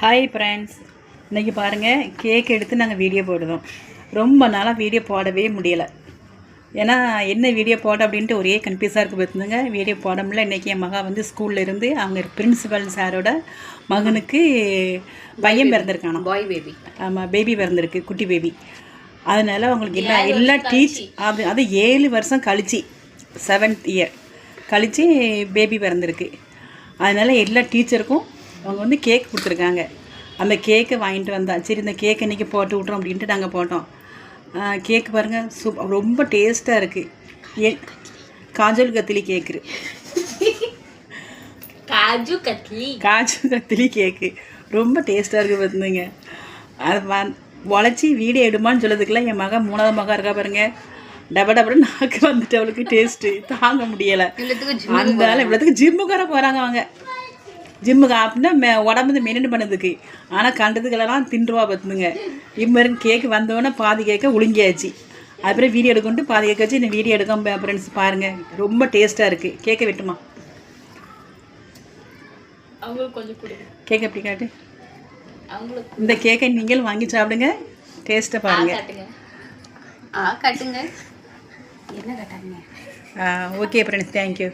Hi friends, இன்றைக்கி பாருங்கள் cake எடுத்து நாங்கள் வீடியோ போடுறோம். ரொம்ப நாளாக வீடியோ போடவே முடியலை. ஏன்னா என்ன வீடியோ போட அப்படின்ட்டு ஒரே கன்ஃபியூஸாக இருக்குது பார்த்துங்க. வீடியோ போட முடியல. இன்றைக்கி என் மகா வந்து ஸ்கூலில் இருந்து அவங்க பிரின்சிபல் சாரோட மகனுக்கு பையன் பிறந்திருக்கானோ, பாய் பேபி. ஆமாம், பேபி பிறந்திருக்கு, குட்டி பேபி. அதனால் அவங்களுக்கு எல்லா அது 7 வருஷம் கழிச்சு 7th இயர் கழித்து பேபி பிறந்திருக்கு. அதனால் எல்லா டீச்சருக்கும் அவங்க வந்து கேக் கொடுத்துருக்காங்க. அந்த கேக்கை வாங்கிட்டு வந்தா சரி இந்த கேக் இன்றைக்கி போட்டு விட்றோம் அப்படின்ட்டு நாங்கள் போட்டோம். கேக்கு பாருங்கள், ரொம்ப டேஸ்ட்டாக இருக்குது. காஜல் கத்திலி கேக்கு, காஜு கத்திலி கேக்கு ரொம்ப டேஸ்ட்டாக இருக்குது பார்த்துங்க. அது உழைச்சி வீடியோ எடுமான்னு சொல்லதுக்குள்ள என் மகன் 3வது மகன் இருக்கா பாருங்கள், டபடபட நாக்கு வந்துட்டு அவளுக்கு டேஸ்ட்டு தாங்க முடியலை. அந்த இவ்வளோத்துக்கு ஜிம்முக்கார போகிறாங்க. அவங்க ஜிம்முக்கு அப்படின்னா உடம்பு மெயின்டைன் பண்ணதுக்கு. ஆனால் கண்டதுக்கெல்லாம் தின்றுவா பார்த்துங்க. இம்மருக்கு கேக்கு வந்தோடனே பாதி கேக்க ஒழுங்கியாச்சு. அதுக்கப்புறம் வீடியோ எடுக்கொண்டு பாதி கேட்க வச்சு இந்த வீடியோ எடுக்க ஃப்ரெண்ட்ஸ் பாருங்கள், ரொம்ப டேஸ்ட்டாக இருக்குது. கேக்கை வெட்டுமா, அவங்களுக்கு கொஞ்சம் கேக் எப்படி காட்டு. இந்த கேக்கை நீங்கள் வாங்கி சாப்பிடுங்க, டேஸ்ட்டை பாருங்கள். கட்டுங்க, என்ன கட்டாங்க. Okay friends, thank you.